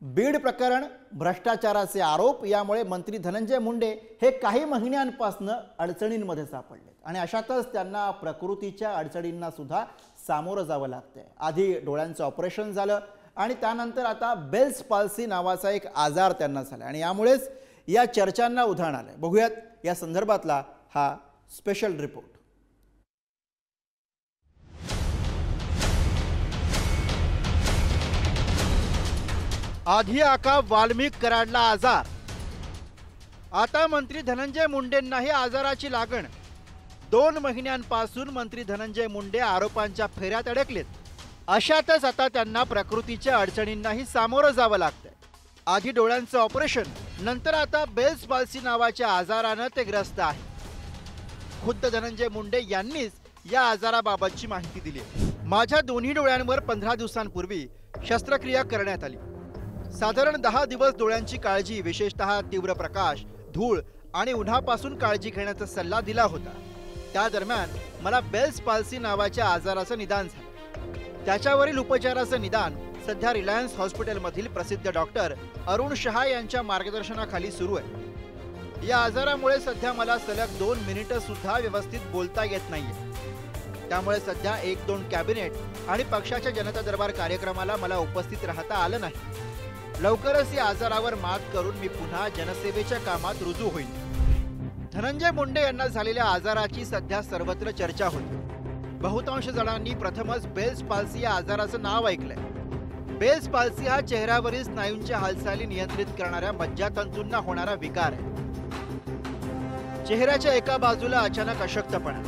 बीड प्रकरण, भ्रष्टाचाराचे आरोप यामुळे मंत्री धनंजय मुंडे हे काही महिन्यांपासून अडचणींमध्ये सापडले आणि अशातच त्यांना प्रकृतीच्या अडचणींना सुद्धा सामोरं जावं लागतंय। आधी डोळ्यांचं ऑपरेशन झालं आणि त्यानंतर आता बेल्स पाल्सी नावाचा एक आजार त्यांना झाला आणि यामुळेच या चर्चांना उधाण आलंय। बघूयात या संदर्भातला हा स्पेशल रिपोर्ट। आधी आका वाल्मिक कराडला आजार, आता मंत्री धनंजय मुंडेंनाही आजाराची लागण। 2 महिन्यांपासून मंत्री धनंजय मुंडे आरोपांच्या फेऱ्यात अडकलेत। अशातच आता त्यांना प्रकृतीच्या अडचणींनाही सामोरं जावं लागतंय। आधी डोळ्यांचं ऑपरेशन, नंतर आता बेल्स पाल्सी नावाच्या आजारानं ते ग्रस्त आहे। खुद्द धनंजय मुंडे यांनीच या आजाराबाबतची माहिती दिली आहे। माझ्या दोन्ही डोळ्यांवर 15 दिवसांपूर्वी शस्त्रक्रिया करण्यात आली। साधारण 10 दिवस डोळ्यांची काळजी, विशेषतः तीव्र प्रकाश, धूळ आणि उन्हापासून काळजी घेण्याचा सल्ला दिला होता। त्या दरम्यान मला बेल्स पाल्सी नावाच्या आजाराचं निदान झालं। त्याच्यावरील उपचाराचं निदान सध्या रिलायन्स हॉस्पिटलमधील प्रसिद्ध डॉक्टर अरुण शहा यांच्या मार्गदर्शनाखाली सुरू आहे। या आजारामुळे सध्या मला सलग 2 मिनिटं सुद्धा व्यवस्थित बोलता येत नाहीये। त्यामुळे सध्या 1-2 कॅबिनेट आणि पक्षाच्या जनता दरबार कार्यक्रमाला मला उपस्थित राहता आलं नाही। लवकरच या आजारावर मात करून मी पुन्हा जनसेवेच्या कामात रुजू होईल। धनंजय मुंडे यांना झालेल्या आजाराची सध्या सर्वत्र चर्चा होते। बहुतांश जणांनी प्रथमच बेल्स पाल्सी या आजाराचं नाव ऐकलंय। बेल्स पाल्सी हा चेहऱ्यावरील स्नायूंच्या हालचाली नियंत्रित करणाऱ्या मज्जातंतूंना होणारा विकार आहे। चेहऱ्याच्या एका बाजूला अचानक अशक्तपणा,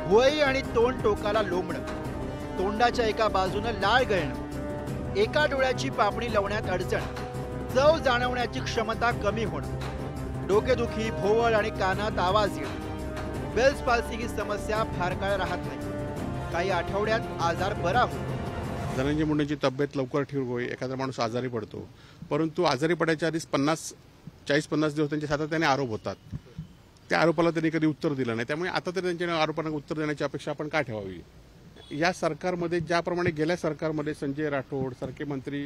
भुवई आणि तोंड टोकाला लोंबणं, तोंडाच्या एका बाजूने लाळ गळणं, एका डोळ्याची पापणी लावण्यात अडचण, चव जाणवण्याची क्षमता कमी होणं, डोकेदुखी, भोवळ आणि कानात आवाज येणं। बेल्स पाल्सी ही समस्या फार काळ राहत नाही, काही आठवड्यात आजार बरा होतो। धनंजय मुंडेंची तब्येत लवकर ठीक होईल, एखादा माणूस आजारी पडतो, परंतु आजारी पडायच्या आधीच 40-50 दिवस त्यांचे सातत्याने आरोप होतात। त्या आरोपाला त्यांनी कधी उत्तर दिलं नाही, त्यामुळे आता तरी त्यांच्या आरोपांना उत्तर देण्याची अपेक्षा आपण का ठेवावी। या सरकारमध्ये ज्याप्रमाणे गेल्या सरकारमध्ये संजय राठोड सारखे मंत्री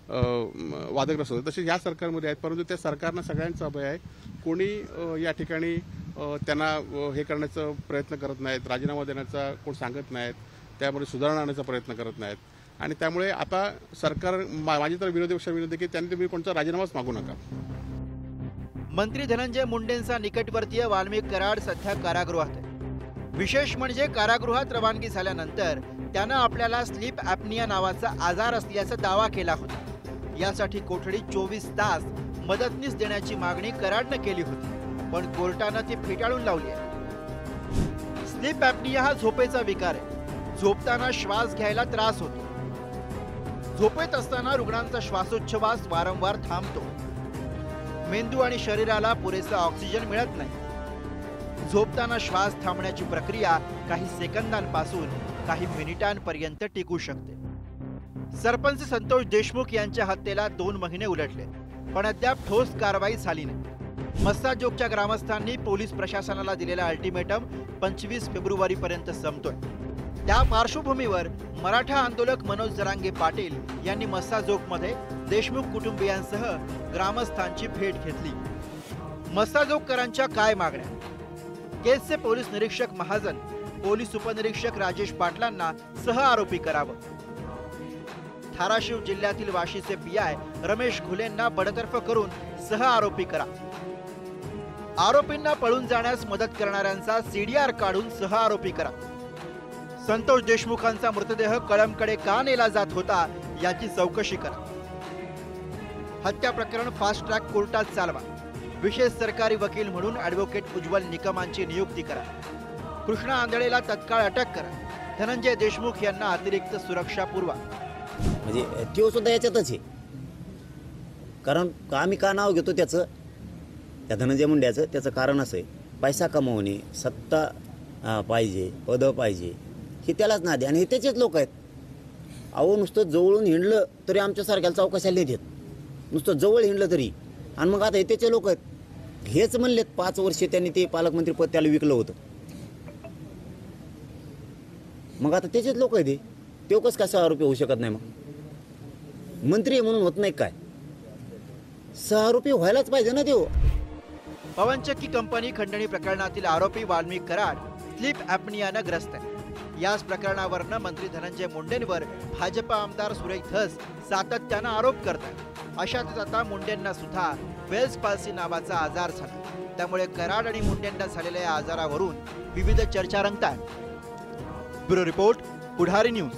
वादग्रस्त होते, तसे या सरकारमध्ये आहेत, परंतु त्या सरकारनं सगळ्यांचा अभय आहे। कोणी या ठिकाणी त्यांना हे करण्याचा प्रयत्न करत नाहीत, राजीनामा देण्याचा कोण सांगत नाहीत, त्यामध्ये सुधारणा आणण्याचा प्रयत्न करत नाहीत आणि त्यामुळे आता सरकार, माझी तर विरोधी पक्ष विनंती की त्यांनी तुम्ही कोणता राजीनामाच मागू नका। मंत्री धनंजय मुंडेंचा निकटवर्तीय वाल्मिक कराड सध्या कारागृहात आहे। विशेष म्हणजे कारागृहात रवानगी झाल्यानंतर त्यानं आपल्याला स्लीप ॲपनिया नावाचा आजार असल्याचा दावा केला होता। यासाठी कोठडीत 24 तास मदतनीस देण्याची मागणी कराडनं केली होती, पण कोर्टानं ती फेटाळून लावली आहे। स्लीप ॲपनिया हा झोपेचा विकार आहे। झोपताना श्वास घ्यायला त्रास होतो। झोपेत असताना रुग्णांचा श्वासोच्छवास वारंवार थांबतो। मेंदू आणि शरीराला पुरेसा ऑक्सिजन मिळत नाही। झोपताना श्वास थांबण्याची प्रक्रिया काही सेकंदांपासून काही मिनिटांपर्यंत टिकू शकते। सरपंच संतोष देशमुख यांच्या हत्येला 2 महिने उलटले, पण अद्याप ठोस कारवाई झाली नाही। मस्साजोगच्या ग्रामस्थांनी पोलीस प्रशासनाला दिलेला अल्टिमेटम 25 फेब्रुवारीपर्यंत संपतोय। त्या पार्श्वभूमीवर मराठा आंदोलक मनोज जरांगे पाटील यांनी मस्साजोगमध्ये देशमुख कुटुंबियांसह ग्रामस्थांची भेट घेतली। मस्साजोगकरांच्या काय मागण्या? केसचे पोलीस निरीक्षक महाजन, पोलीस उपनिरीक्षक राजेश पाटलांना सह आरोपी करावं। धाराशिव जिल्ह्यातील वाशीचे पीआय रमेश घुलेंना बडतर्फ करून सह आरोपी करा। आरोपींना पळून जाण्यास मदत करणाऱ्यांचा सीडीआर काढून सह आरोपी करा। संतोष देशमुखांचा मृतदेह कळंबकडे का नेला जात होता याची चौकशी करा। हत्या प्रकरण फास्ट ट्रॅक कोर्टात चालवा। विशेष सरकारी वकील म्हणून ॲडव्होकेट उज्ज्वल निकमांची नियुक्ती करा। कृष्णा आंधळेला तत्काळ अटक करा। धनंजय देशमुख यांना अतिरिक्त सुरक्षा पुरवा। म्हणजे तो सुद्धा याच्यातच आहे, कारण आम्ही का नाव घेतो त्याचं, त्या धनंजय मुंड्याचं, त्याचं कारण असं आहे, पैसा कमवणे, सत्ता पाहिजे, पद पाहिजे, हे त्यालाच नादी आणि हे त्याचेच लोक आहेत। अहो नुसतं जवळून हिंडलं तरी आमच्यासारख्याला चौकशाला नाही देत, नुसतं जवळ हिंडलं तरी। आणि मग आता हे त्याचे लोक आहेत, हेच म्हणलेत 5 वर्ष त्यांनी ते पालकमंत्री पद त्याला विकलं होतं, मग आता त्याचेच लोक आहेत, ते कसं कसं आरोपी होऊ शकत नाही? मग मंत्री म्हणून होत नाही काय? आरोपी व्हायलाच पाहिजे ना देव. पवनचक्की कंपनी खंडणी प्रकरणातील आरोपी वाल्मिक कराड स्लीप ॲपनियानं ग्रस्त आहे. याच प्रकरणावरनं मंत्री धनंजय मुंडेंवर भाजप आमदार सुरेश धस सातत्यानं आरोप करतात. अशातच आता मुंडेंना सुद्धा वेल्स पाल्सी नावाचा आजार झाला. त्यामुळे कराड आणि मुंडेंना झालेल्या या आजारावरून विविध चर्चा रंगतात. ब्युरो रिपोर्ट, पुढारी न्यूज.